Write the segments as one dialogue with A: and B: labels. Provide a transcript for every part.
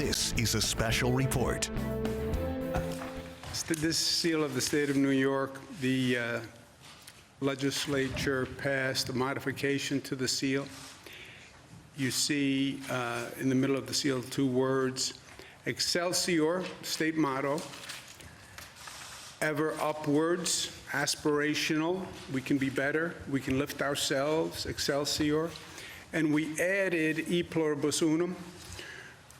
A: This is a special report.
B: This seal of the state of New York, the legislature passed a modification to the seal. You see in the middle of the seal 2 words, Excelsior, state motto, ever upwards, aspirational, we can be better, we can lift ourselves, Excelsior. And we added e pluribus unum,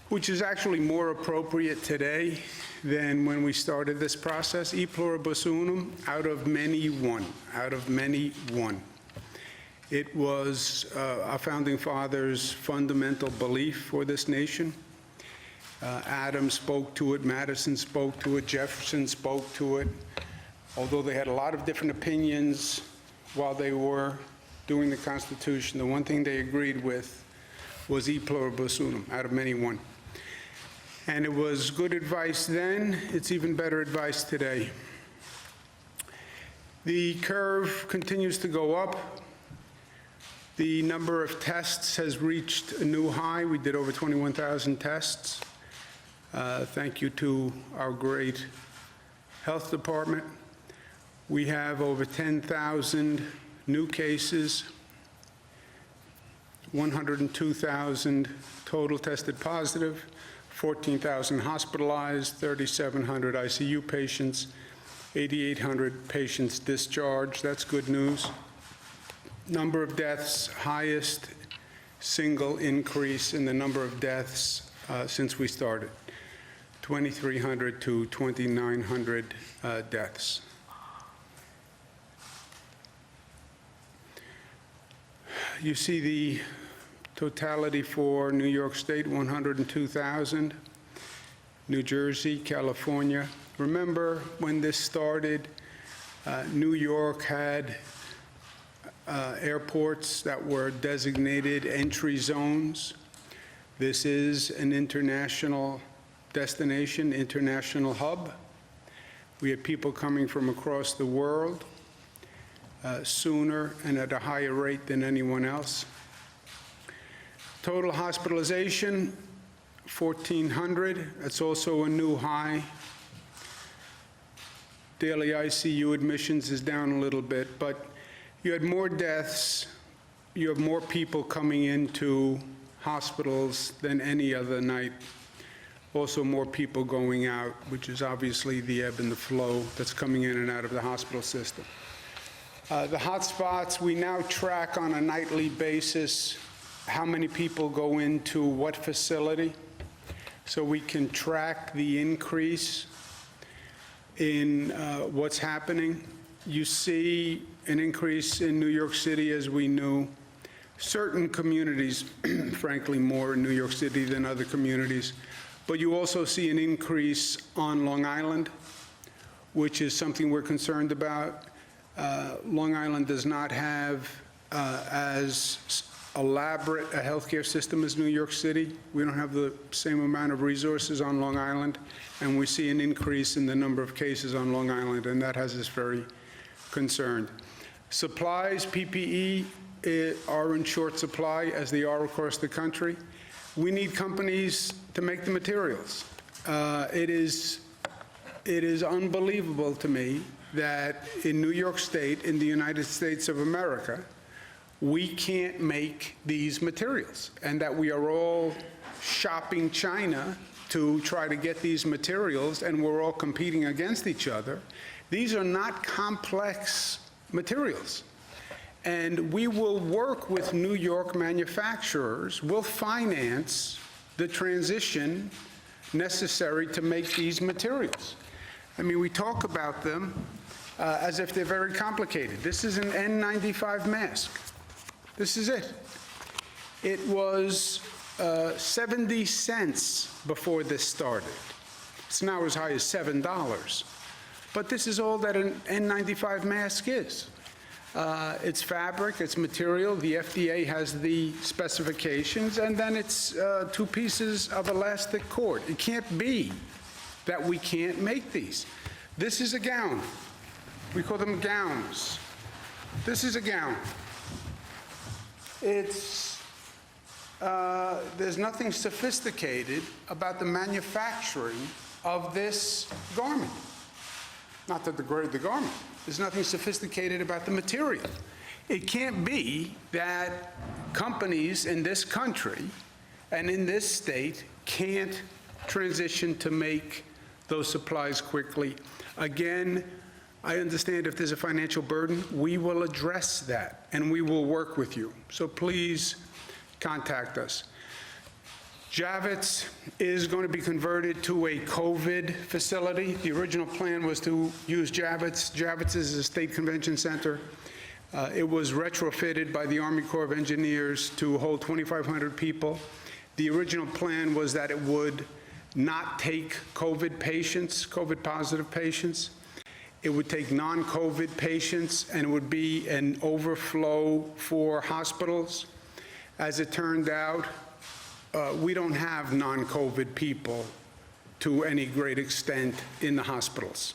B: which is actually more appropriate today than when we started this process. E pluribus unum, out of many one, out of many one. It was our founding fathers' fundamental belief for this nation. Adams spoke to it, Madison spoke to it, Jefferson spoke to it. Although they had a lot of different opinions while they were doing the Constitution, the one thing they agreed with was e pluribus unum, out of many one. And it was good advice then, it's even better advice today. The curve continues to go up. The number of tests has reached a new high. We did over 21,000 tests. Thank you to our great health department. We have over 10,000 new cases, 102,000 total tested positive, 14,000 hospitalized, 3,700 ICU patients, 8,800 patients discharged. That's good news. Number of deaths, highest single increase in the number of deaths since we started, 2,300 to 2,900 deaths. You see the totality for New York State, 102,000. New Jersey, California. Remember when this started, New York had airports that were designated entry zones. This is an international destination, international hub. We had people coming from across the world sooner and at a higher rate than anyone else. Total hospitalization, 1,400. That's also a new high. Daily ICU admissions is down a little bit, but you had more deaths, you have more people coming into hospitals than any other night. Also more people going out, which is obviously the ebb and the flow that's coming in and out of the hospital system. The hot spots, we now track on a nightly basis how many people go into what facility, so we can track the increase in what's happening. You see an increase in New York City, as we knew. Certain communities, frankly, more in New York City than other communities. But you also see an increase on Long Island, which is something we're concerned about. Long Island does not have as elaborate a healthcare system as New York City. We don't have the same amount of resources on Long Island, and we see an increase in the number of cases on Long Island, and that has us very concerned. Supplies, PPE, are in short supply, as they are across the country. We need companies to make the materials. It is unbelievable to me that in New York State, in the United States of America, we can't make these materials, and that we are all shopping China to try to get these materials, and we're all competing against each other. These are not complex materials. And we will work with New York manufacturers. We'll finance the transition necessary to make these materials. I mean, we talk about them as if they're very complicated. This is an N95 mask. This is it. It was 70 cents before this started. It's now as high as $7. But this is all that an N95 mask is. It's fabric, it's material, the FDA has the specifications, and then it's 2 pieces of elastic cord. It can't be that we can't make these. This is a gown. We call them gowns. This is a gown. It's there's nothing sophisticated about the manufacturing of this garment. Not to degrade the garment. There's nothing sophisticated about the material. It can't be that companies in this country and in this state can't transition to make those supplies quickly. Again, I understand if there's a financial burden, we will address that, and we will work with you. So please contact us. Javits is going to be converted to a COVID facility. The original plan was to use Javits. Javits is a state convention center. It was retrofitted by the Army Corps of Engineers to hold 2,500 people. The original plan was that it would not take COVID patients, COVID-positive patients. It would take non-COVID patients, and it would be an overflow for hospitals. As it turned out, we don't have non-COVID people to any great extent in the hospitals.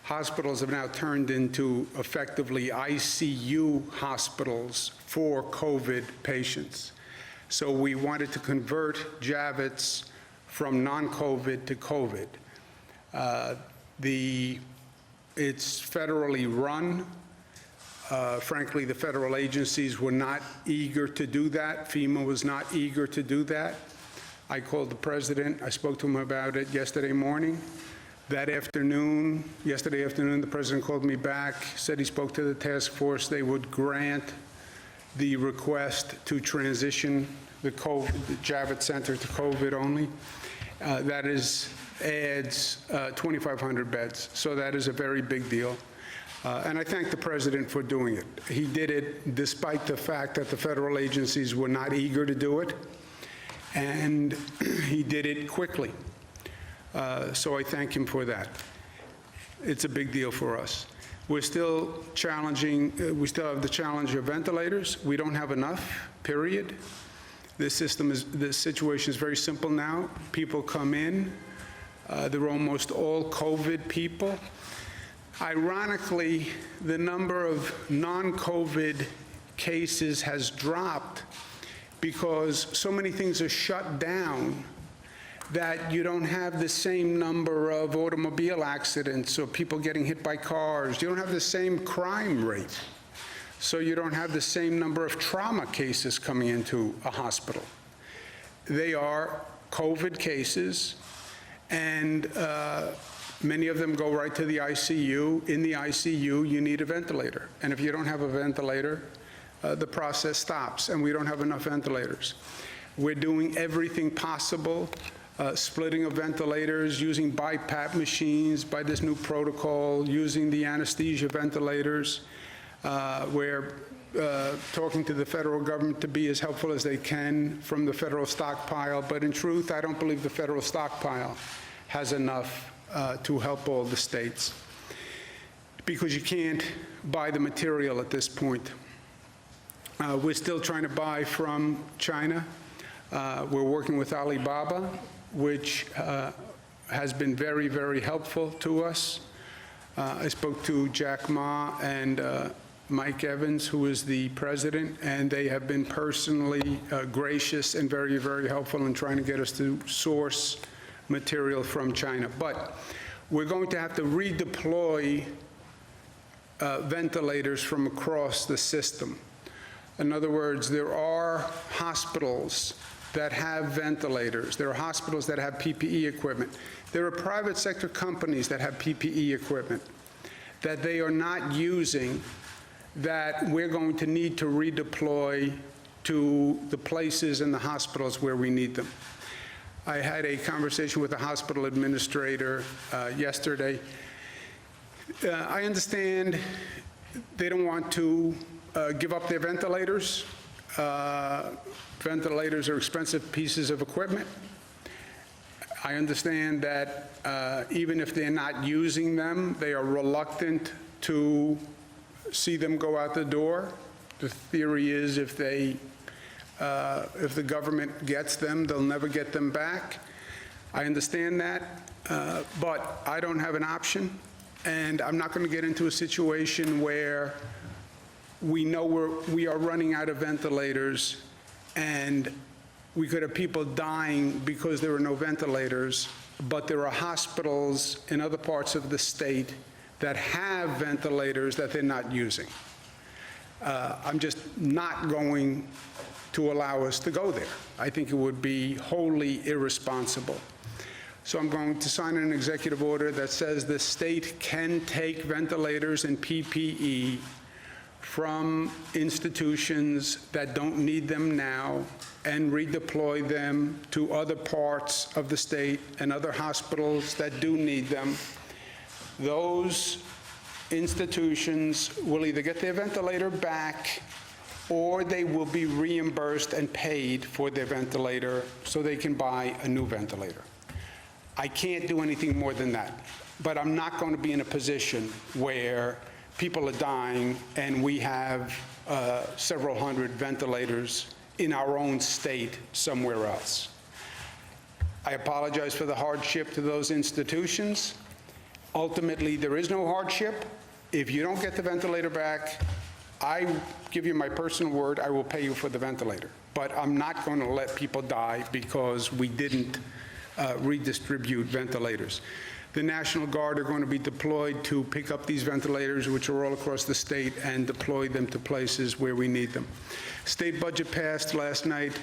B: Hospitals have now turned into effectively ICU hospitals for COVID patients. So we wanted to convert Javits from non-COVID to COVID. It's federally run. Frankly, the federal agencies were not eager to do that. FEMA was not eager to do that. I called the president. I spoke to him about it yesterday morning. Yesterday afternoon, the president called me back, said he spoke to the task force. They would grant the request to transition the Javits Center to COVID only. That adds 2,500 beds. So that is a very big deal. And I thank the president for doing it. He did it despite the fact that the federal agencies were not eager to do it, and he did it quickly. So I thank him for that. It's a big deal for us. We're still challenging, we still have the challenge of ventilators. We don't have enough, period. This situation is very simple now. People come in, they're almost all COVID people. Ironically, the number of non-COVID cases has dropped because so many things are shut down that you don't have the same number of automobile accidents or people getting hit by cars. You don't have the same crime rate. So you don't have the same number of trauma cases coming into a hospital. They are COVID cases, and many of them go right to the ICU. In the ICU, you need a ventilator. And if you don't have a ventilator, the process stops, and we don't have enough ventilators. We're doing everything possible, splitting of ventilators, using BiPAP machines by this new protocol, using the anesthesia ventilators. We're talking to the federal government to be as helpful as they can from the federal stockpile. But in truth, I don't believe the federal stockpile has enough to help all the states, because you can't buy the material at this point. We're still trying to buy from China. We're working with Alibaba, which has been very, very helpful to us. I spoke to Jack Ma and Mike Evans, who is the president, and they have been personally gracious and very, very helpful in trying to get us to source material from China. But we're going to have to redeploy ventilators from across the system. In other words, there are hospitals that have ventilators. There are hospitals that have PPE equipment. There are private sector companies that have PPE equipment that they are not using, that we're going to need to redeploy to the places in the hospitals where we need them. I had a conversation with a hospital administrator yesterday. I understand they don't want to give up their ventilators. Ventilators are expensive pieces of equipment. I understand that even if they're not using them, they are reluctant to see them go out the door. The theory is if the government gets them, they'll never get them back. I understand that, but I don't have an option, and I'm not going to get into a situation where we know we are running out of ventilators and we could have people dying because there are no ventilators, but there are hospitals in other parts of the state that have ventilators that they're not using. I'm just not going to allow us to go there. I think it would be wholly irresponsible. So I'm going to sign an executive order that says the state can take ventilators and PPE from institutions that don't need them now and redeploy them to other parts of the state and other hospitals that do need them. Those institutions will either get their ventilator back or they will be reimbursed and paid for their ventilator so they can buy a new ventilator. I can't do anything more than that, but I'm not going to be in a position where people are dying and we have several hundred ventilators in our own state somewhere else. I apologize for the hardship to those institutions. Ultimately, there is no hardship. If you don't get the ventilator back, I give you my personal word, I will pay you for the ventilator. But I'm not going to let people die because we didn't redistribute ventilators. The National Guard are going to be deployed to pick up these ventilators, which are all across the state, and deploy them to places where we need them. State budget passed last night,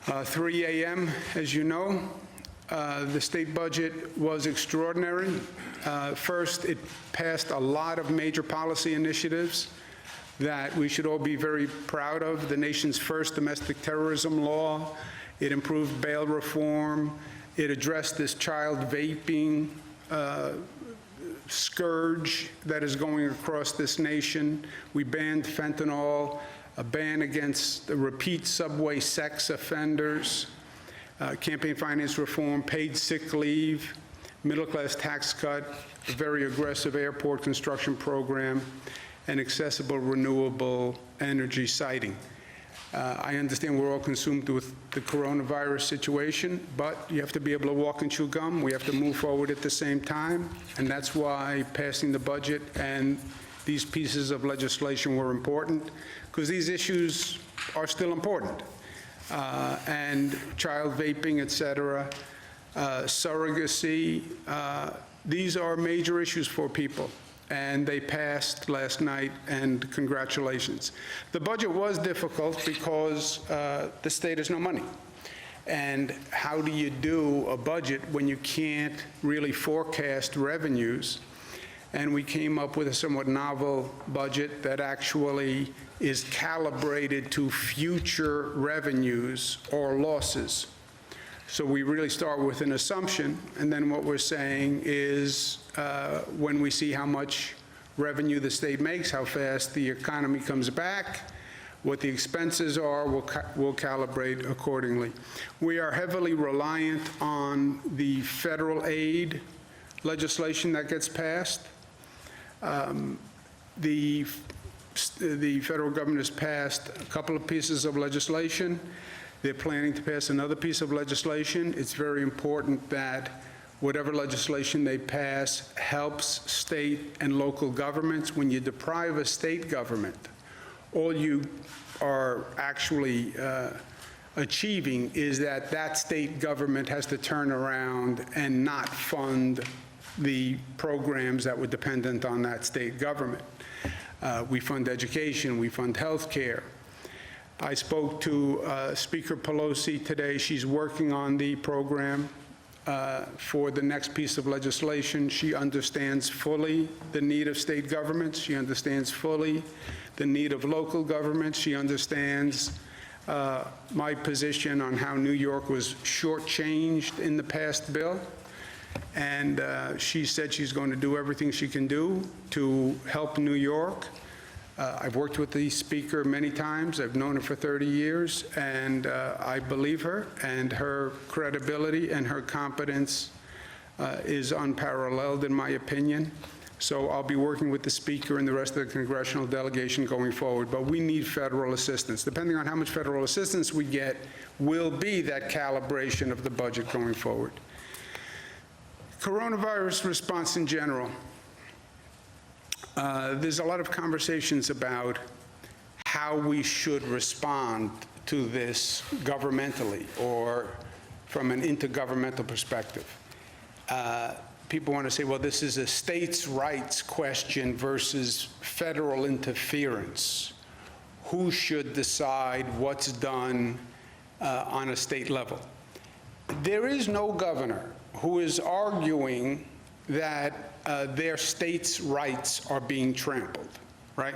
B: 3 a.m., as you know. The state budget was extraordinary. First, it passed a lot of major policy initiatives that we should all be very proud of. The nation's first domestic terrorism law. It improved bail reform. It addressed this child vaping scourge that is going across this nation. We banned fentanyl, a ban against the repeat subway sex offenders, campaign finance reform, paid sick leave, middle-class tax cut, a very aggressive airport construction program, and accessible renewable energy siting. I understand we're all consumed with the coronavirus situation, but you have to be able to walk and chew gum. We have to move forward at the same time, and that's why passing the budget and these pieces of legislation were important, because these issues are still important. And child vaping, et cetera, surrogacy, these are major issues for people. And they passed last night, and congratulations. The budget was difficult because the state has no money. And how do you do a budget when you can't really forecast revenues? And we came up with a somewhat novel budget that actually is calibrated to future revenues or losses. So we really start with an assumption, and then what we're saying is when we see how much revenue the state makes, how fast the economy comes back, what the expenses are, we'll calibrate accordingly. We are heavily reliant on the federal aid legislation that gets passed. The federal government has passed a couple of pieces of legislation. They're planning to pass another piece of legislation. It's very important that whatever legislation they pass helps state and local governments. When you deprive a state government, all you are actually achieving is that that state government has to turn around and not fund the programs that were dependent on that state government. We fund education, we fund health care. I spoke to Speaker Pelosi today. She's working on the program for the next piece of legislation. She understands fully the need of state governments. She understands fully the need of local governments. She understands my position on how New York was shortchanged in the past bill. And she said she's going to do everything she can do to help New York. I've worked with the speaker many times. I've known her for 30 years, and I believe her, and her credibility and her competence is unparalleled, in my opinion. So I'll be working with the speaker and the rest of the congressional delegation going forward. But we need federal assistance. Depending on how much federal assistance we get, will be that calibration of the budget going forward. Coronavirus response in general. There's a lot of conversations about how we should respond to this governmentally or from an intergovernmental perspective. People want to say, well, this is a states' rights question versus federal interference. Who should decide what's done on a state level? There is no governor who is arguing that their states' rights are being trampled, right?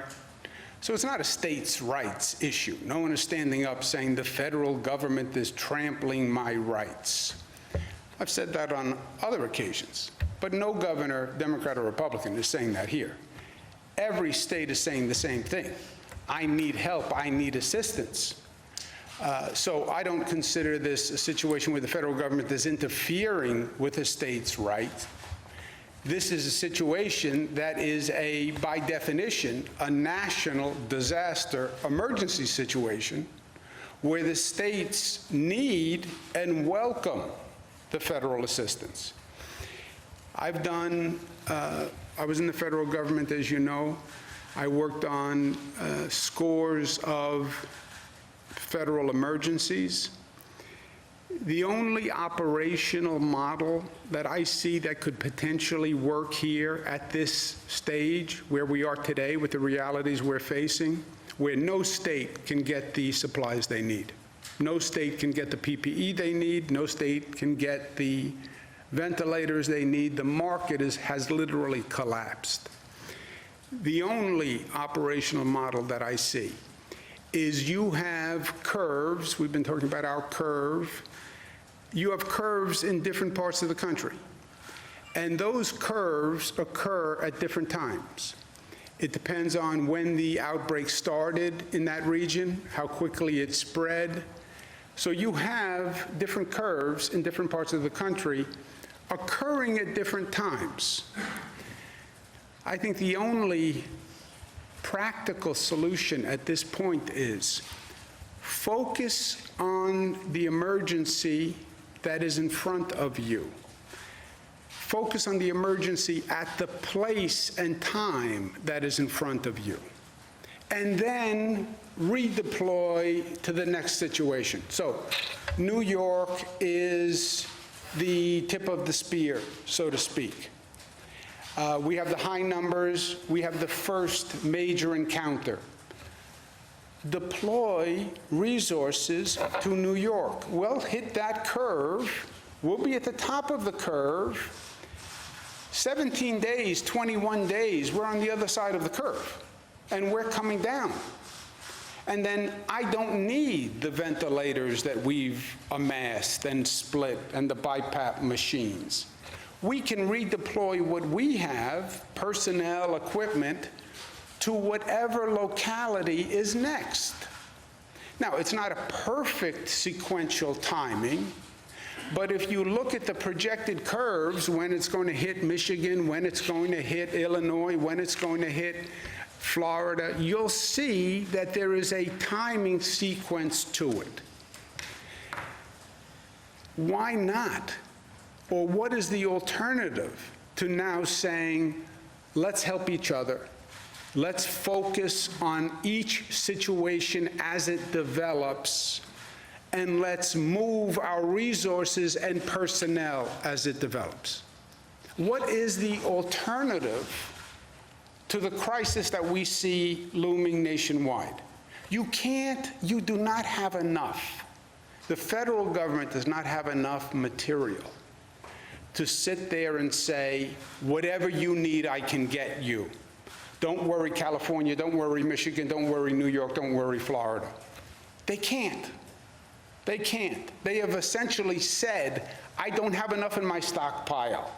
B: So it's not a states' rights issue. No one is standing up saying the federal government is trampling my rights. I've said that on other occasions, but no governor, Democrat or Republican, is saying that here. Every state is saying the same thing. I need help, I need assistance. So I don't consider this a situation where the federal government is interfering with a state's right. This is a situation that is by definition, a national disaster emergency situation where the states need and welcome the federal assistance. I was in the federal government, as you know. I worked on scores of federal emergencies. The only operational model that I see that could potentially work here at this stage where we are today with the realities we're facing, where no state can get the supplies they need. No state can get the PPE they need. No state can get the ventilators they need. The market has literally collapsed. The only operational model that I see is you have curves. We've been talking about our curve. You have curves in different parts of the country, and those curves occur at different times. It depends on when the outbreak started in that region, how quickly it spread. So you have different curves in different parts of the country occurring at different times. I think the only practical solution at this point is focus on the emergency that is in front of you. Focus on the emergency at the place and time that is in front of you. And then redeploy to the next situation. So New York is the tip of the spear, so to speak. We have the high numbers. We have the first major encounter. Deploy resources to New York. We'll hit that curve. We'll be at the top of the curve. 17 days, 21 days, we're on the other side of the curve, and we're coming down. And then I don't need the ventilators that we've amassed and split and the BiPAP machines. We can redeploy what we have, personnel, equipment, to whatever locality is next. Now, it's not a perfect sequential timing, but if you look at the projected curves, when it's going to hit Michigan, when it's going to hit Illinois, when it's going to hit Florida, you'll see that there is a timing sequence to it. Why not? Or what is the alternative to now saying, let's help each other? Let's focus on each situation as it develops, and let's move our resources and personnel as it develops. What is the alternative to the crisis that we see looming nationwide? You do not have enough. The federal government does not have enough material to sit there and say, whatever you need, I can get you. Don't worry, California, don't worry, Michigan, don't worry, New York, don't worry, Florida. They can't. They can't. They have essentially said, I don't have enough in my stockpile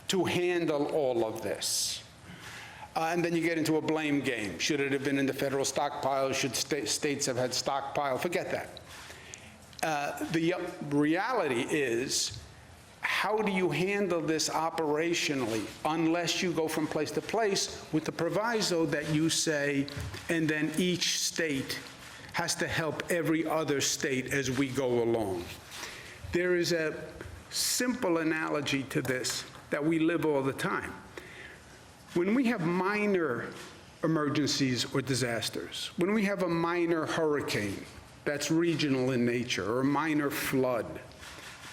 B: to handle all of this. And then you get into a blame game. Should it have been in the federal stockpile? Should states have had stockpile? Forget that. The reality is, how do you handle this operationally unless you go from place to place with the proviso that you say, and then each state has to help every other state as we go along? There is a simple analogy to this that we live all the time. When we have minor emergencies or disasters, when we have a minor hurricane, that's regional in nature, or a minor flood.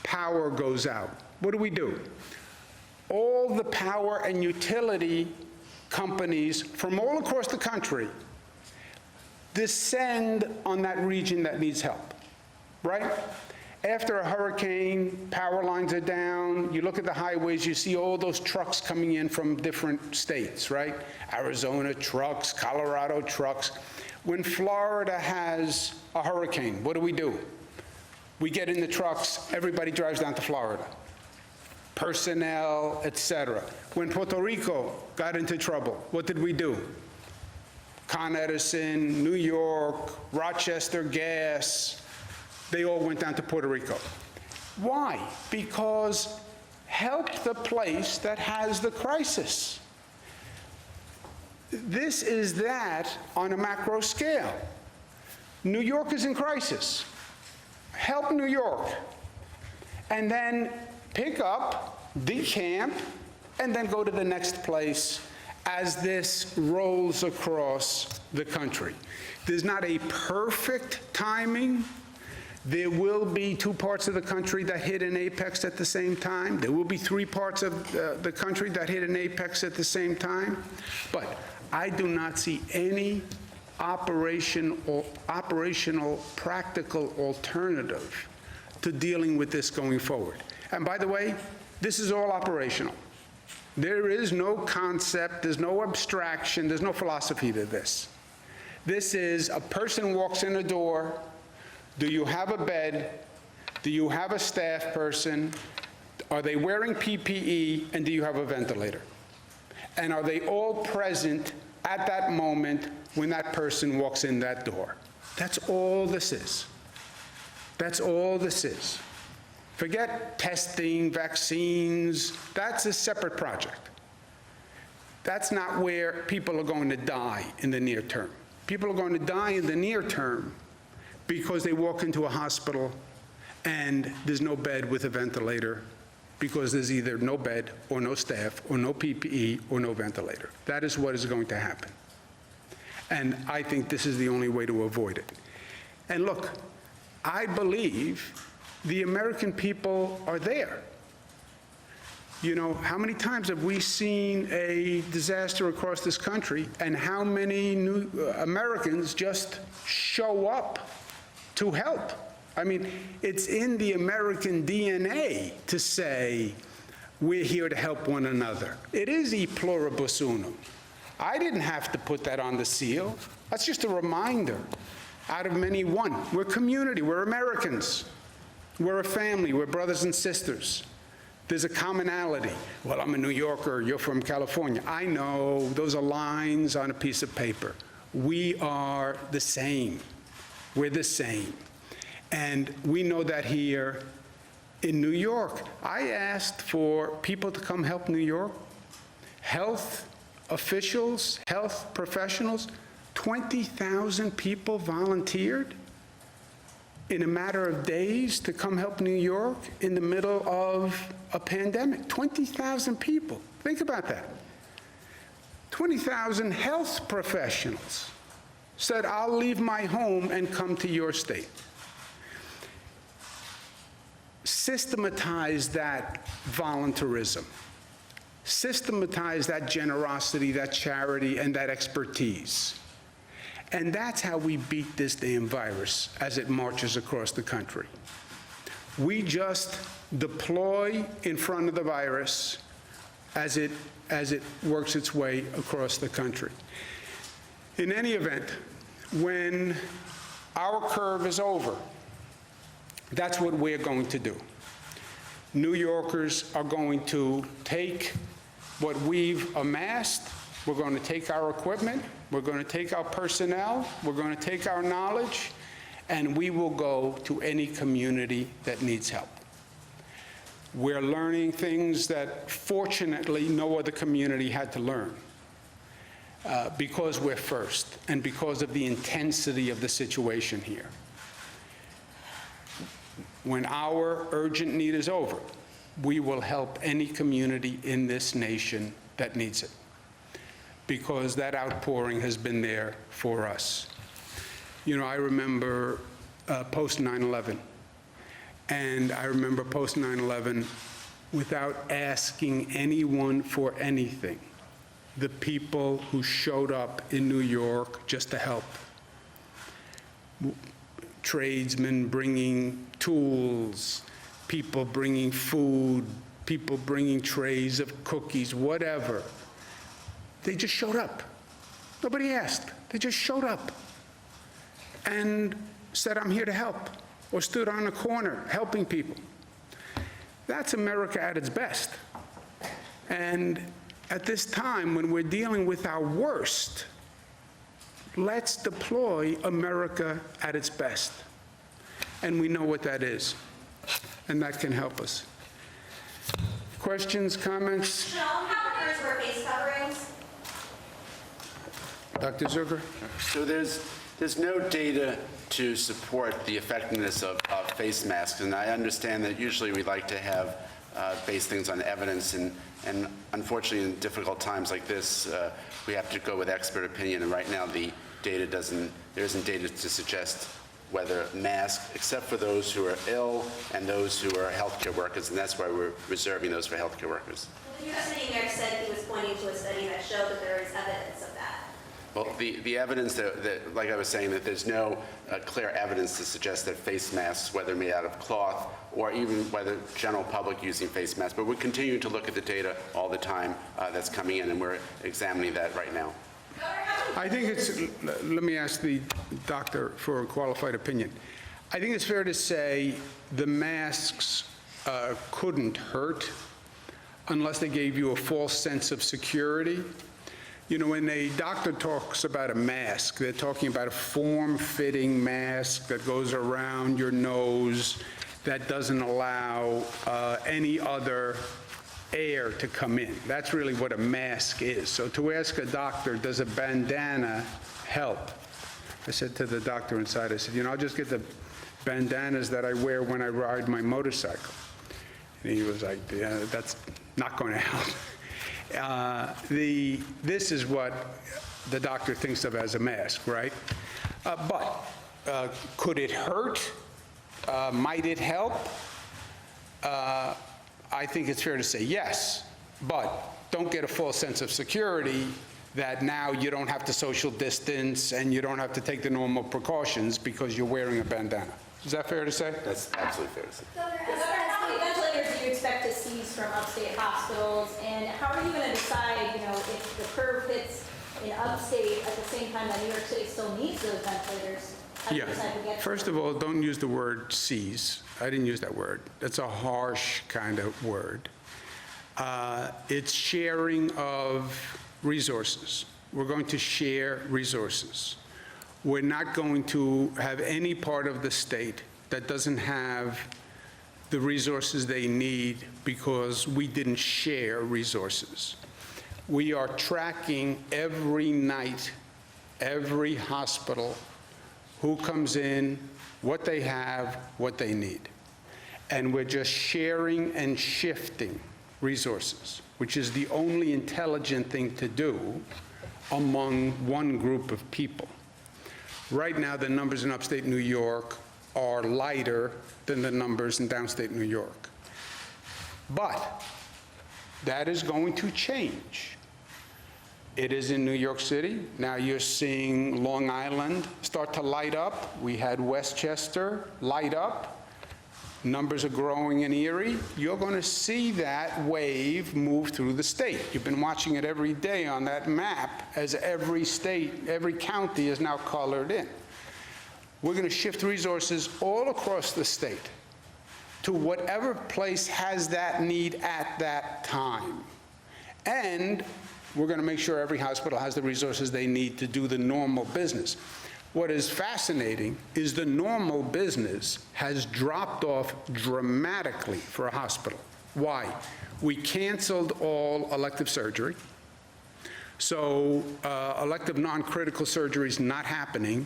B: Power goes out. What do? All the power and utility companies from all across the country descend on that region that needs help, right? After a hurricane, power lines are down, you look at the highways, you see all those trucks coming in from different states, right? Arizona trucks, Colorado trucks. When Florida has a hurricane, what do? We get in the trucks, everybody drives down to Florida. Personnel, etc. When Puerto Rico got into trouble, what did we do? Con Edison, New York, Rochester Gas, they all went down to Puerto Rico. Why? Because help the place that has the crisis. This is that on a macro scale. New York is in crisis. Help New York. And then pick up, decamp, and then go to the next place as this rolls across the country. There's not a perfect timing. There will be 2 parts of the country that hit an apex at the same time. There will be 3 parts of the country that hit an apex at the same time. But I do not see any operational, practical alternative to dealing with this going forward. And by the way, this is all operational. There is no concept, there's no abstraction, there's no philosophy to this. This is a person walks in a door. Do you have a bed? Do you have a staff person? Are they wearing PPE? And do you have a ventilator? And are they all present at that moment when that person walks in that door? That's all this is. That's all this is. Forget testing, vaccines. That's a separate project. That's not where people are going to die in the near term. People are going to die in the near term because they walk into a hospital and there's no bed with a ventilator, because there's either no bed or no staff or no PPE or no ventilator. That is what is going to happen. And I think this is the only way to avoid it. And look, I believe the American people are there. You know, how many times have we seen a disaster across this country, and how many new Americans just show up to help? I mean, it's in the American DNA to say, we're here to help one another. It is e pluribus unum. I didn't have to put that on the seal. That's just a reminder. Out of many, one. We're community, we're Americans. We're a family, we're brothers and sisters. There's a commonality. Well, I'm a New Yorker, you're from California. I know, those are lines on a piece of paper. We are the same. We're the same. And we know that here in New York. I asked for people to come help New York. Health officials, health professionals, 20,000 people volunteered in a matter of days to come help New York in the middle of a pandemic. 20,000 people. Think about that. 20,000 health professionals said, I'll leave my home and come to your state. Systematize that volunteerism. Systematize that generosity, that charity, and that expertise. And that's how we beat this damn virus as it marches across the country. We just deploy in front of the virus as it works its way across the country. In any event, when our curve is over, that's what we're going to do. New Yorkers are going to take what we've amassed. We're going to take our equipment, we're going to take our personnel, we're going to take our knowledge, and we will go to any community that needs help. We're learning things that, fortunately, no other community had to learn because we're first and because of the intensity of the situation here. When our urgent need is over, we will help any community in this nation that needs it, because that outpouring has been there for us. You know, I remember post 9/11. And I remember post 9/11, without asking anyone for anything, the people who showed up in New York just to help. Tradesmen bringing tools, people bringing food, people bringing trays of cookies, whatever. They just showed up. Nobody asked. They just showed up and said, I'm here to help, or stood on a corner helping people. That's America at its best. And at this time, when we're dealing with our worst, let's deploy America at its best. And we know what that is, and that can help us. Questions, comments?
C: How many wear face coverings?
B: Dr. Zucker?
D: So there's no data to support the effectiveness of face masks, and I understand that usually we like to have base things on evidence, and unfortunately in difficult times like this, we have to go with expert opinion, and right now the data there isn't data to suggest whether masks, except for those who are ill and those who are healthcare workers, and that's why we're reserving those for healthcare workers.
C: Well, the U.S. sitting there said he was pointing to a study that showed that there is evidence of that.
D: Well, the evidence that, like I was saying, that there's no clear evidence to suggest that face masks, whether made out of cloth or even whether general public using face masks, but we're continuing to look at the data all the time that's coming in, and we're examining that right now.
B: I think it's, let me ask the doctor for a qualified opinion. I think it's fair to say the masks couldn't hurt unless they gave you a false sense of security. You know, when a doctor talks about a mask, they're talking about a form-fitting mask that goes around your nose that doesn't allow any other air to come in. That's really what a mask is. So to ask a doctor, does a bandana help? I said to the doctor inside, I said, you know, I'll just get the bandanas that I wear when I ride my motorcycle. And he was like, yeah, that's not going to help. This is what the doctor thinks of as a mask, right? But could it hurt? Might it help? I think it's fair to say yes, but don't get a false sense of security that now you don't have to social distance and you don't have to take the normal precautions because you're wearing a bandana. Is that fair to say?
D: That's absolutely fair to say.
C: How many ventilators do you expect to seize from upstate hospitals, and how are you going to decide, you know, if the curve hits in upstate at the same time that New York City still needs those ventilators? How do you decide who gets
B: First
C: them?
B: of all, don't use the word seize. I didn't use that word. That's a harsh kind of word. It's sharing of resources. We're going to share resources. We're not going to have any part of the state that doesn't have the resources they need because we didn't share resources. We are tracking every night, every hospital, who comes in, what they have, what they need. And we're just sharing and shifting resources, which is the only intelligent thing to do among one group of people. Right now, the numbers in upstate New York are lighter than the numbers in downstate New York. But that is going to change. It is in New York City. Now you're seeing Long Island start to light up. We had Westchester light up. Numbers are growing in Erie. You're going to see that wave move through the state. You've been watching it every day on that map as every state, every county is now colored in. We're going to shift resources all across the state to whatever place has that need at that time. And we're going to make sure every hospital has the resources they need to do the normal business. What is fascinating is the normal business has dropped off dramatically for a hospital. Why? We canceled all elective surgery. So elective non-critical surgery is not happening.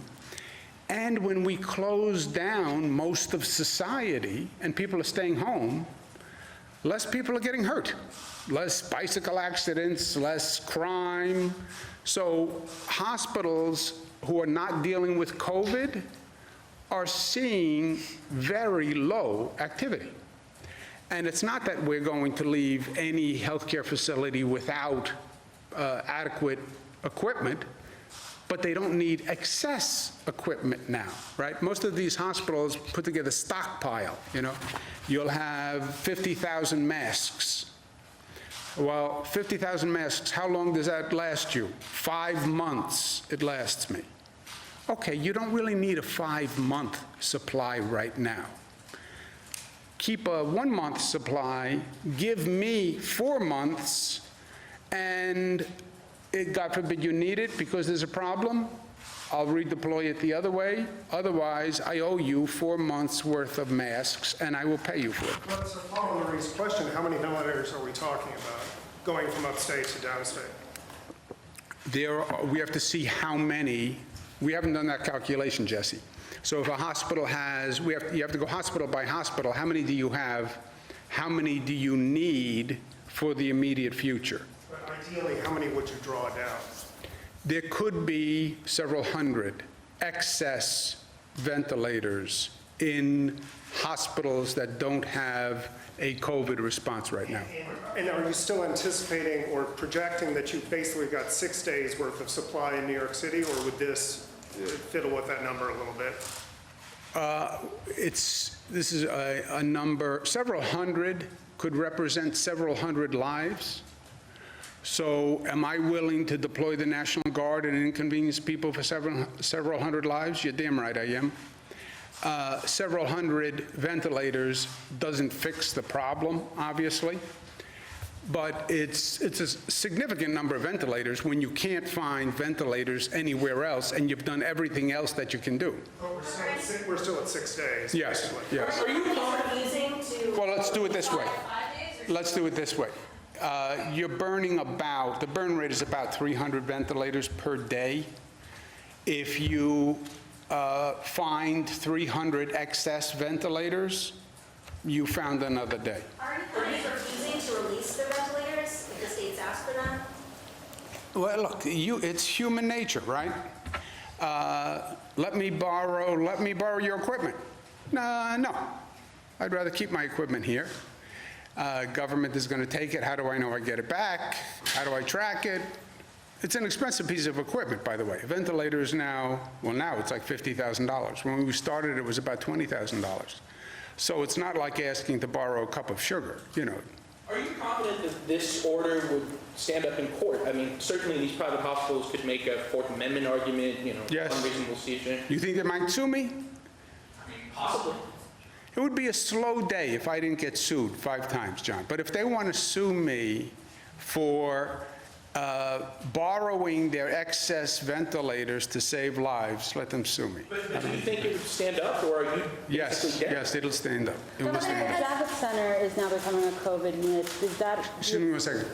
B: And when we close down most of society and people are staying home, less people are getting hurt. Less bicycle accidents, less crime. So hospitals who are not dealing with COVID are seeing very low activity. And it's not that we're going to leave any healthcare facility without adequate equipment, but they don't need excess equipment now, right? Most of these hospitals put together stockpile, You'll have 50,000 masks. Well, 50,000 masks, how long does that last you? 5 months it lasts me. Okay, you don't really need a 5-month supply right now. Keep a 1-month supply, give me 4 months, and God forbid you need it because there's a problem, I'll redeploy it the other way. Otherwise, I owe you 4 months' worth of masks, and I will pay you for it.
E: Well, so following Marie's question, how many ventilators are we talking about going from upstate to downstate?
B: We have to see how many. We haven't done that calculation, Jesse. So if a hospital has, you have to go hospital by hospital. How many do you have? How many do you need for the immediate future?
E: But ideally, how many would you draw down?
B: There could be several hundred excess ventilators in hospitals that don't have a COVID response right now.
E: And are you still anticipating or projecting that you've basically got 6 days worth of supply in New York City, or would this fiddle with that number a little bit?
B: This is a number, several hundred could represent several hundred lives. So am I willing to deploy the National Guard and inconvenience people for several hundred lives? You're damn right I am. Several hundred ventilators doesn't fix the problem, obviously, but it's a significant number of ventilators when you can't find ventilators anywhere else and you've done everything else that you can do.
E: Oh, we're still at 6 days.
B: Yes,
E: basically.
B: yes.
C: Are you refusing to?
B: Well, let's do it this way.
C: 5 days or-
B: Let's do it this way. You're burning the burn rate is about 300 ventilators per day. If you find 300 excess ventilators, you found another day.
C: Are you refusing to release the ventilators if the states ask for them?
B: Well, look, it's human nature, right? Let me borrow your equipment. No. I'd rather keep my equipment here. Government is going to take it. How do I know I get it back? How do I track it? It's an expensive piece of equipment, by the way. Ventilators now it's like $50,000. When we started, it was about $20,000. So it's not like asking to borrow a cup of sugar,
F: Are you confident that this order would stand up in court? I mean, certainly these private hospitals could make a Fourth Amendment argument,
B: Yes.
F: unreasonable seizure.
B: You think they might sue me?
F: I mean, possibly.
B: It would be a slow day if I didn't get sued 5 times, John. But if they want to sue me for borrowing their excess ventilators to save lives, let them sue me.
F: But do you think it would stand up, or are you basically dead?
B: Yes, it'll stand up. It will stand up.
G: The Javits Center is now becoming a COVID unit. Is that?
B: Excuse me 1 second.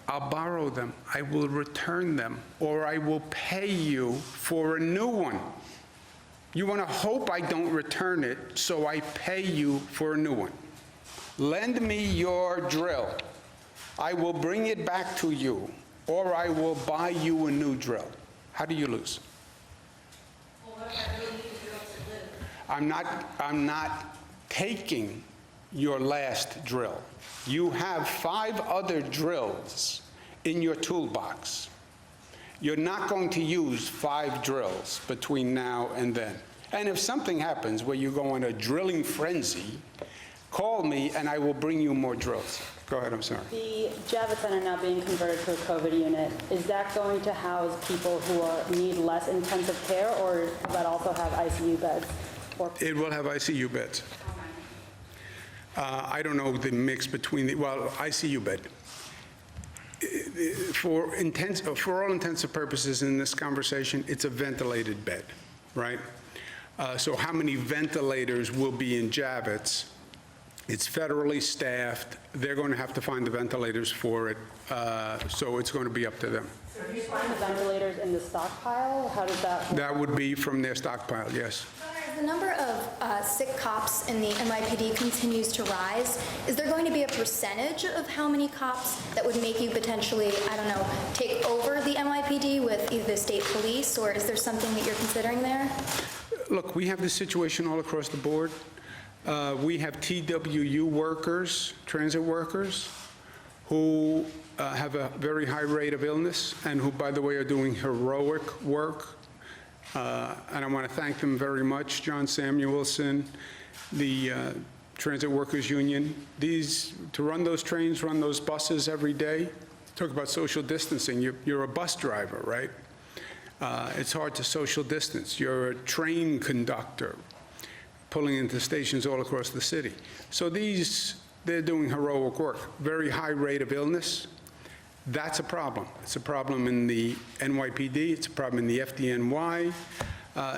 B: I'll borrow them. I will return them, or I will pay you for a new one. You want to hope I don't return it, so I pay you for a new one. Lend me your drill. I will bring it back to you, or I will buy you a new drill. How do you lose?
C: Well, what if I really need the drill to live?
B: I'm not taking your last drill. You have 5 other drills in your toolbox. You're not going to use 5 drills between now and then. And if something happens where you go on a drilling frenzy, call me and I will bring you more drills. Go ahead, I'm sorry.
G: The Javits Center now being converted to a COVID unit, is that going to house people who need less intensive care, or will that also have ICU beds?
B: It will have ICU beds. I don't know the mix between ICU bed. For all intents and purposes in this conversation, it's a ventilated bed, right? So how many ventilators will be in Javits? It's federally staffed. They're going to have to find the ventilators for it, so it's going to be up to them.
G: Do you find the ventilators in the stockpile? How does that work?
B: That would be from their stockpile, yes.
H: As the number of sick cops in the NYPD continues to rise, is there going to be a percentage of how many cops that would make you potentially, take over the NYPD with either the state police, or is there something that you're considering there?
B: look, we have this situation all across the board. We have TWU workers, transit workers, who have a very high rate of illness and who, by the way, are doing heroic work. And I want to thank them very much, John Samuelson, the Transit Workers Union. To run those trains, run those buses every day, talk about social distancing. You're a bus driver, right? It's hard to social distance. You're a train conductor, pulling into stations all across the city. So they're doing heroic work. Very high rate of illness. That's a problem. It's a problem in the NYPD. It's a problem in the FDNY.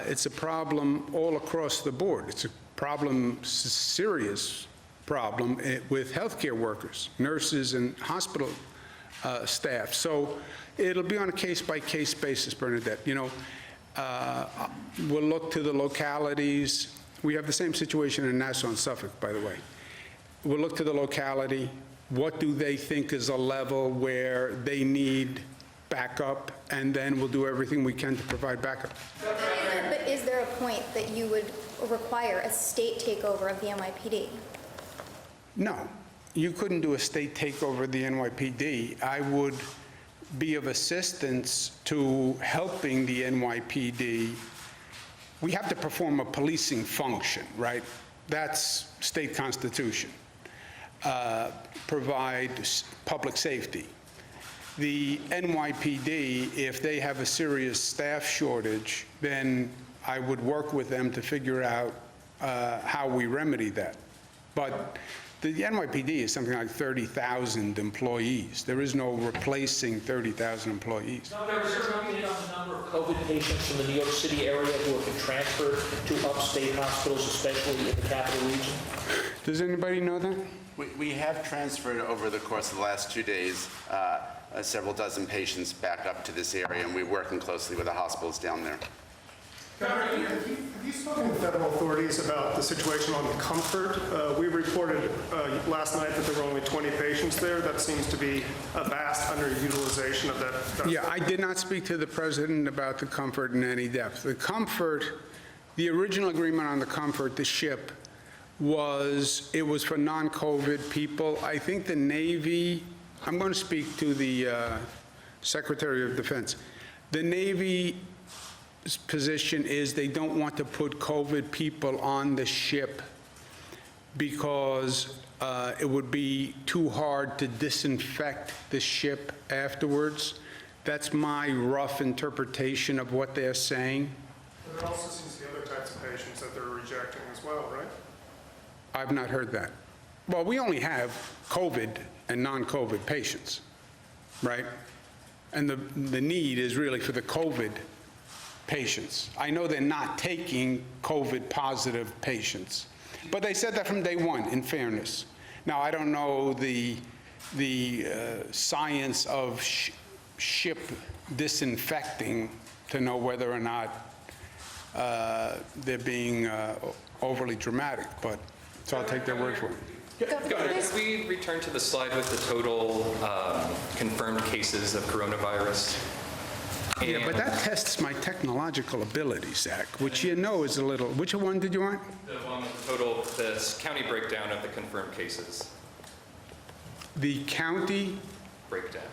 B: It's a problem all across the board. It's a problem, serious problem with healthcare workers, nurses, and hospital staff. So it'll be on a case-by-case basis, Bernadette. We'll look to the localities. We have the same situation in Nassau and Suffolk, by the way. We'll look to the locality. What do they think is a level where they need backup, and then we'll do everything we can to provide backup.
H: But is there a point that you would require a state takeover of the NYPD?
B: No, you couldn't do a state takeover of the NYPD. I would be of assistance to helping the NYPD. We have to perform a policing function, right? That's state constitution. Provide public safety. The NYPD, if they have a serious staff shortage, then I would work with them to figure out how we remedy that. But the NYPD is something like 30,000 employees. There is no replacing 30,000 employees.
F: Now, there was an update on the number of COVID patients from the New York City area who have been transferred to upstate hospitals, especially in the capital region?
B: Does anybody know that?
D: We have transferred over the course of the last 2 days several dozen patients back up to this area, and we're working closely with the hospitals down there.
E: Governor, have you spoken to federal authorities about the situation on the Comfort? We reported last night that there were only 20 patients there. That seems to be a vast underutilization of that.
B: Yeah, I did not speak to the president about the Comfort in any depth. The Comfort, the original agreement on the Comfort, the ship, was for non-COVID people. I think the Navy, I'm going to speak to the Secretary of Defense. The Navy's position is they don't want to put COVID people on the ship because it would be too hard to disinfect the ship afterwards. That's my rough interpretation of what they're saying.
E: But there also seems to be other types of patients that they're rejecting as well, right?
B: I've not heard that. Well, we only have COVID and non-COVID patients, right? And the need is really for the COVID patients. I know they're not taking COVID-positive patients, but they said that from day one, in fairness. Now, I don't know the science of ship disinfecting to know whether or not they're being overly dramatic, but so I'll take their word for it.
I: Governor, could we return to the slide with the total confirmed cases of coronavirus?
B: Yeah, but that tests my technological ability, Zach, which you know is a little. Which one did you want?
I: The one with the total, the county breakdown of the confirmed cases.
B: The county.
I: Breakdown.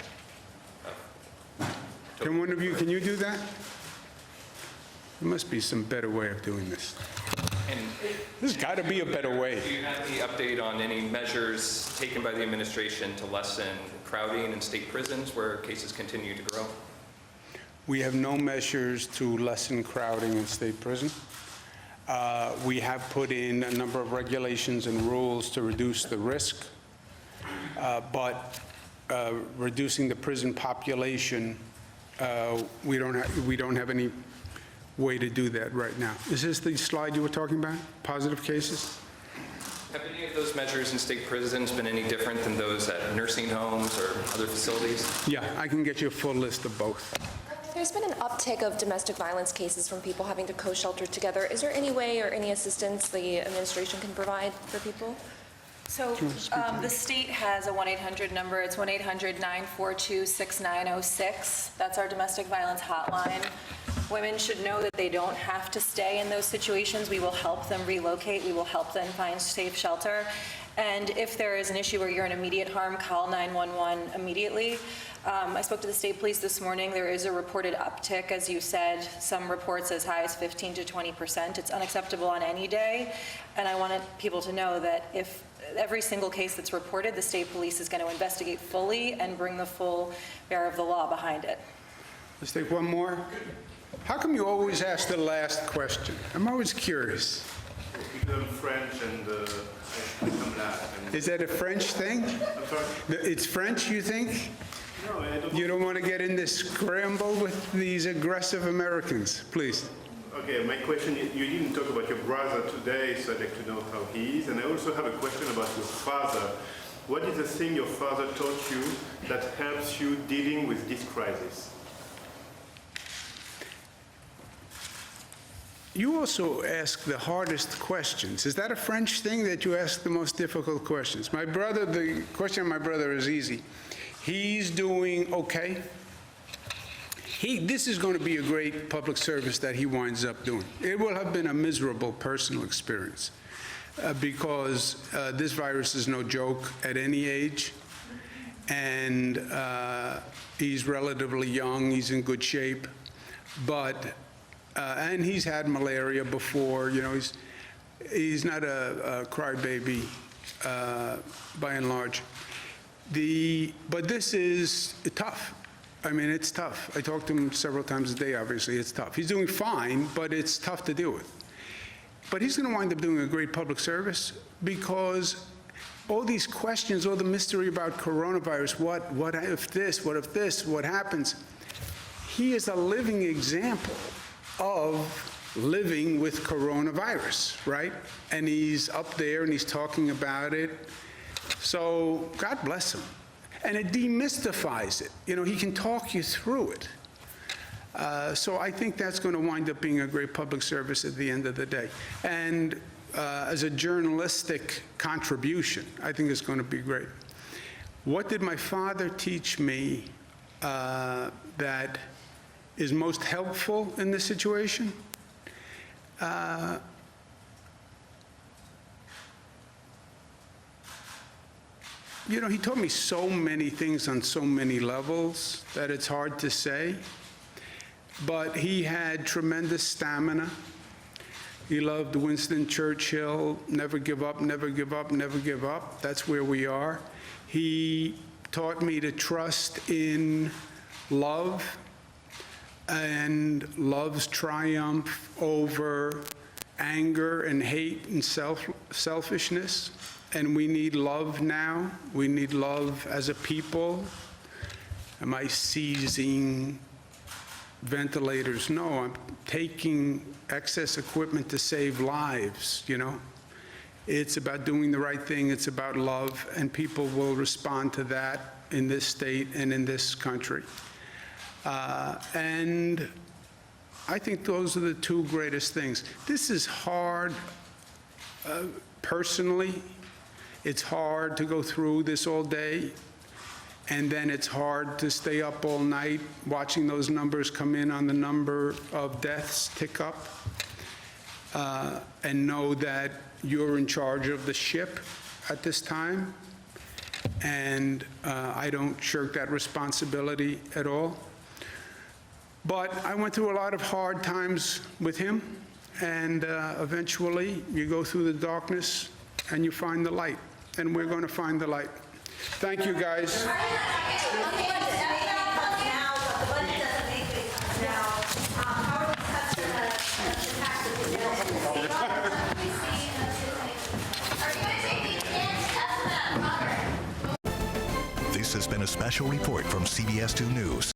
B: Can one of you, can you do that? There must be some better way of doing this.
I: And
B: There's got to be a better way.
I: do you have the update on any measures taken by the administration to lessen crowding in state prisons where cases continue to grow?
B: We have no measures to lessen crowding in state prison. We have put in a number of regulations and rules to reduce the risk, but reducing the prison population, we don't have any way to do that right now. Is this the slide you were talking about? Positive cases?
I: Have any of those measures in state prisons been any different than those at nursing homes or other facilities?
B: Yeah, I can get you a full list of both.
J: There's been an uptick of domestic violence cases from people having to co-shelter together. Is there any way or any assistance the administration can provide for people?
K: So the state has a 1-800 number. It's 1-800-942-6906. That's our domestic violence hotline. Women should know that they don't have to stay in those situations. We will help them relocate. We will help them find safe shelter. And if there is an issue where you're in immediate harm, call 911 immediately. I spoke to the state police this morning. There is a reported uptick, as you said, some reports as high as 15 to 20%. It's unacceptable on any day. And I wanted people to know that if every single case that's reported, the state police is going to investigate fully and bring the full bear of the law behind it.
B: Let's take one more. How come you always ask the last question? I'm always curious.
L: Because I'm French and I come last.
B: Is that a French thing?
L: I'm sorry?
B: It's French, you think?
L: No, I don't.
B: You don't want to get in this scramble with these aggressive Americans, please.
L: Okay, my question is, you didn't talk about your brother today, so I'd like to know how he is. And I also have a question about your father. What is the thing your father taught you that helps you dealing with this crisis?
B: You also ask the hardest questions. Is that a French thing that you ask the most difficult questions? My brother, the question of my brother is easy. He's doing okay. This is going to be a great public service that he winds up doing. It will have been a miserable personal experience because this virus is no joke at any age. And he's relatively young, he's in good shape, but and he's had malaria before, you know, he's not a crybaby by and large. But this is tough. I mean, it's tough. I talk to him several times a day, obviously, it's tough. He's doing fine, but it's tough to deal with. But he's going to wind up doing a great public service because all these questions, all the mystery about coronavirus, what if this, what happens? He is a living example of living with coronavirus, right? And he's up there and he's talking about it. So God bless him. And it demystifies it. You know, he can talk you through it. So I think that's going to wind up being a great public service at the end of the day. And as a journalistic contribution, I think it's going to be great. What did my father teach me that is most helpful in this situation? You know, he taught me so many things on so many levels that it's hard to say. But he had tremendous stamina. He loved Winston Churchill, never give up, never give up, never give up. That's where we are. He taught me to trust in love and love's triumph over anger and hate and selfishness. And we need love now. We need love as a people. Am I seizing ventilators? No, I'm taking excess equipment to save lives, you know? It's about doing the right thing. It's about love, and people will respond to that in this state and in this country. And I think those are the two greatest things. This is hard personally. It's hard to go through this all day, and then it's hard to stay up all night watching those numbers come in on the number of deaths tick up, and know that you're in charge of the ship at this time, and I don't shirk that responsibility at all. But I went through a lot of hard times with him, and eventually you go through the darkness and you find the light, and we're going to find the light. Thank you, guys.
A: This has been a special report from CBS 2 News.